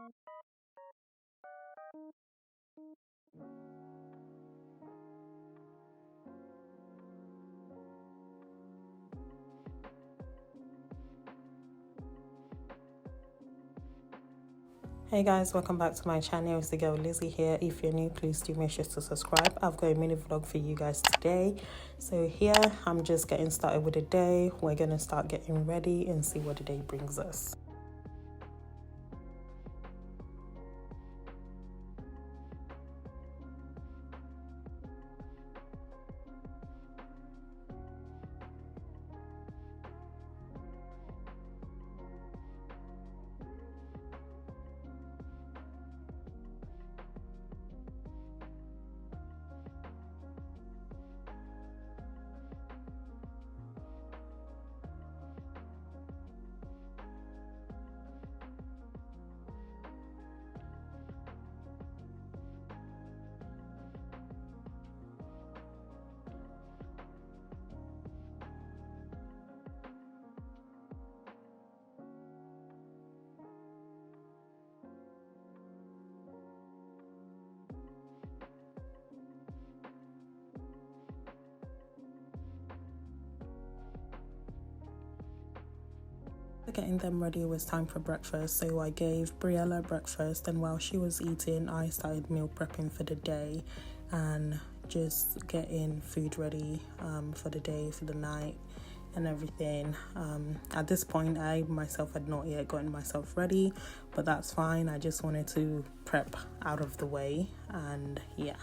Hey guys, welcome back to my channel. It's the girl Lizzie here. If you're new, please do make sure to subscribe. I've got a mini vlog for you guys today. So here, I'm just getting started with the day. We're gonna start getting ready and see what the day brings us. Getting them ready, it was time for breakfast, so I gave Briella breakfast, and while she was eating I started meal prepping for the day and just getting food ready for the day, for the night and everything. At this point I myself had not yet gotten myself ready, but that's fine. I just wanted to prep out of the way, and yeah.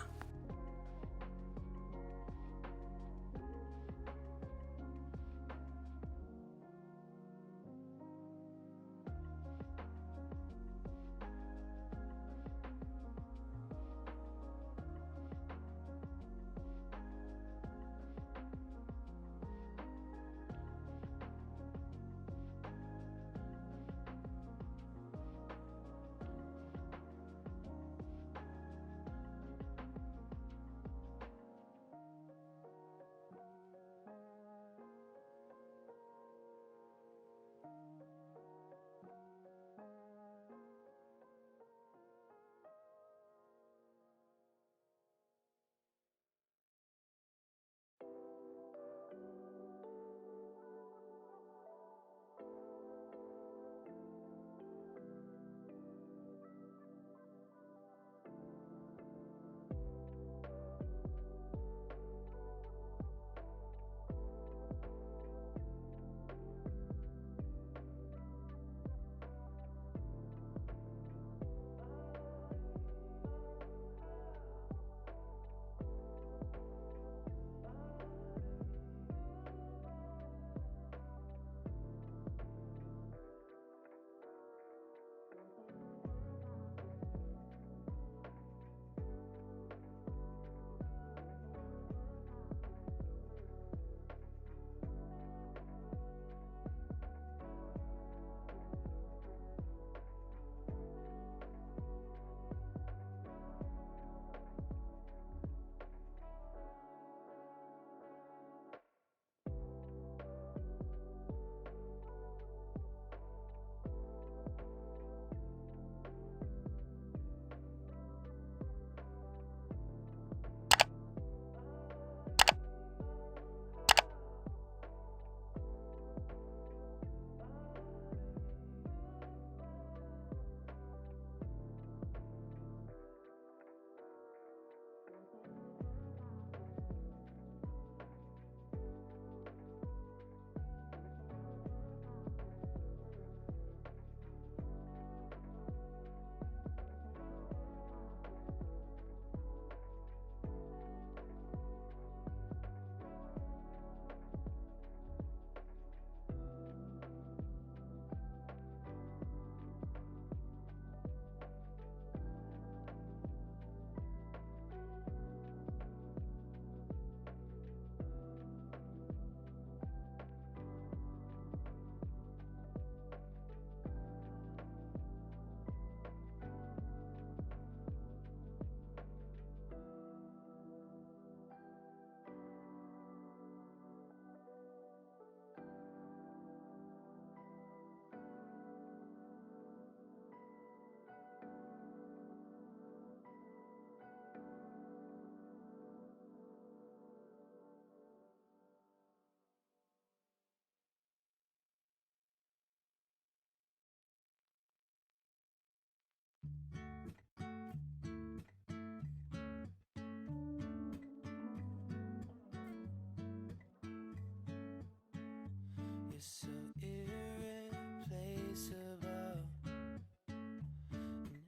so irreplaceable.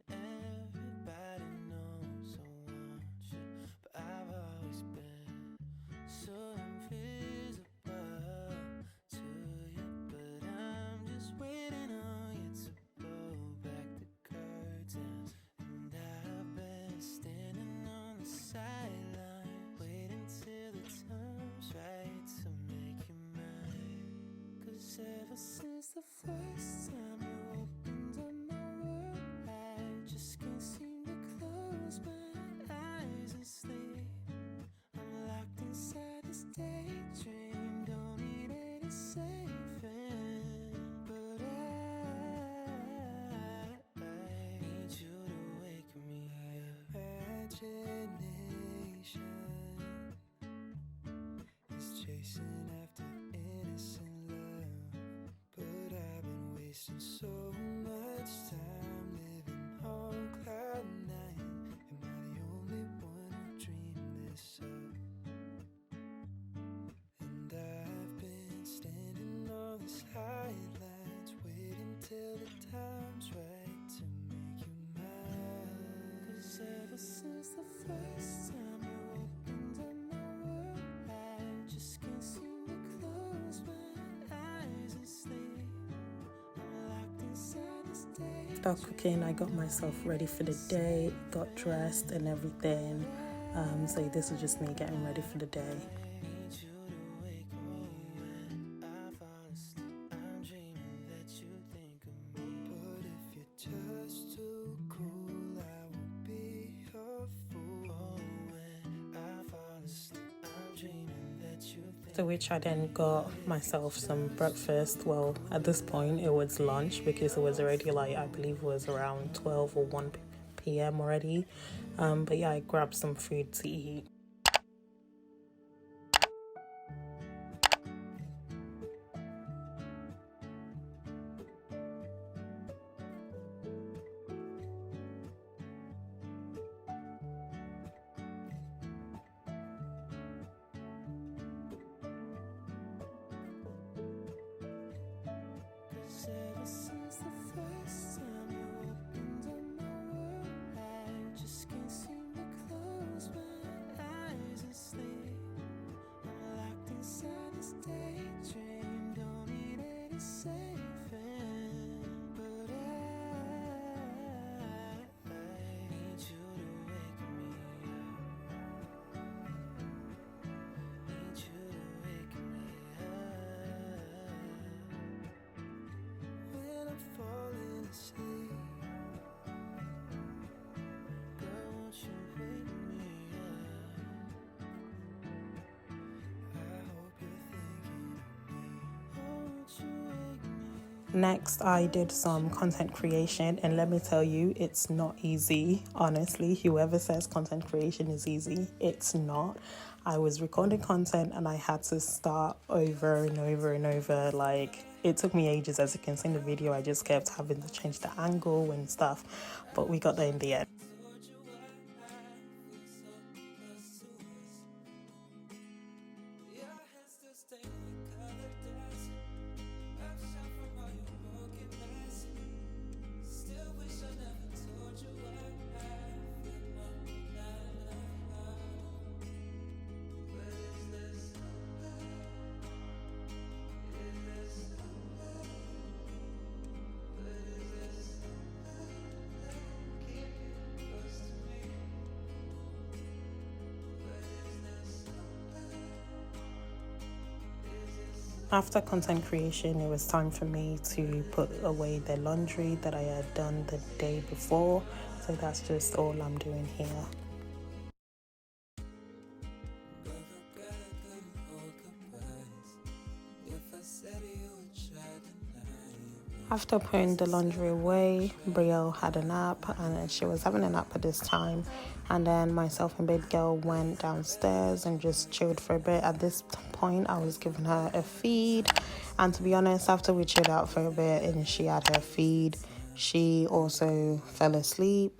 Everybody knows I want you, but I've always been so invisible to you. But I'm just waiting on you to pull back the curtains. And I've been standing on the sideline, waiting till the time's right to make you mine. 'Cause ever since the first time you opened up my world, I just can't seem to close my eyes and sleep. I'm locked inside this daydream, don't need any saving. But I need you to wake me up. Imagination is chasing after innocent love, but I've been wasting so much time living on cloud nine. Am I the only one who dreamed this up? And I've been standing on the sidelines, waiting till the time's right to make you mine. 'Cause ever since the first time you opened up my world, I just can't seem to close my eyes and sleep. I'm locked inside this day. After cooking, I got myself ready for the day, got dressed and everything. So this is just me getting ready for the day. After which I then got myself some breakfast. Well, at this point it was lunch because it was already like, I believe it was around 12 or 1 p.m. already. But yeah, I grabbed some food to eat. Ever since the first time you opened up my world, I just can't seem to close my eyes and sleep. I'm locked inside this daydream, don't need any saving. But I need you to wake me up. Need you to wake me up. When I'm falling asleep, girl, won't you wake me up? I hope you're thinking of me. Oh, won't you wake me up? Next, I did some content creation, and let me tell you, it's not easy. Honestly, whoever says content creation is easy, it's not. I was recording content and I had to start over and over and over. Like, it took me ages. As you can see in the video, I just kept having to change the angle and stuff, but we got there in the end. After content creation, it was time for me to put away the laundry that I had done the day before. So that's just all I'm doing here. After putting the laundry away, Brielle had a nap, and she was having a nap at this time. And then myself and baby girl went downstairs and just chilled for a bit. At this point, I was giving her a feed. And to be honest, after we chilled out for a bit and she had her feed, she also fell asleep.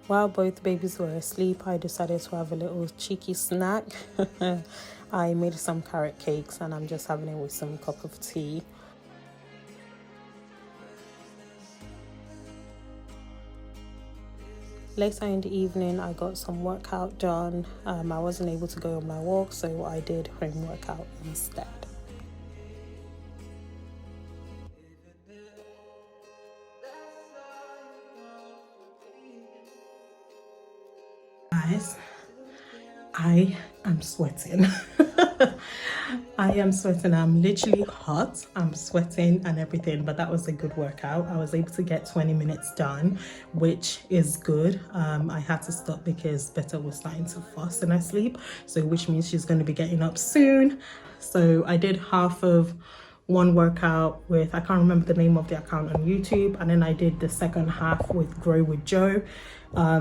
While both babies were asleep, I decided to have a little cheeky snack. I made some carrot cakes and I'm just having it with some cup of tea. Later in the evening, I got some workout done. I wasn't able to go on my walk, so I did home workout instead. Guys, I am sweating. I am sweating. I'm literally hot. I'm sweating and everything, but that was a good workout. I was able to get 20 minutes done, which is good. I had to stop because Betta was starting to fuss in her sleep, so which means she's going to be getting up soon. So I did half of one workout with, I can't remember the name of the account on YouTube, and then I did the second half with Grow with Joe.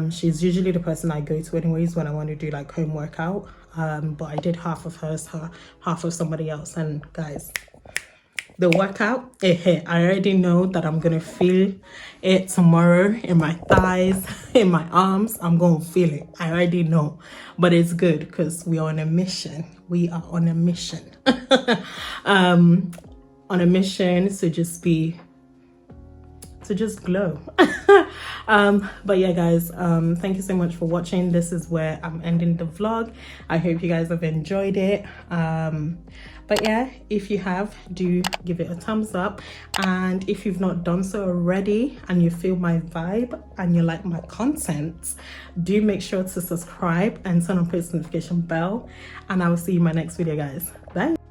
She's usually the person I go to anyways when I want to do like home workout, but I did half of hers, half of somebody else. And guys, the workout, I already know that I'm gonna feel it tomorrow in my thighs, in my arms. I'm gonna feel it. I already know, but it's good because we are on a mission. We are on a mission. On a mission to just glow. But yeah, guys, thank you so much for watching. This is where I'm ending the vlog. I hope you guys have enjoyed it. But yeah, if you have, do give it a thumbs up, and if you've not done so already and you feel my vibe and you like my content, do make sure to subscribe and turn on post notification bell, and I will see you in my next video, guys. Bye.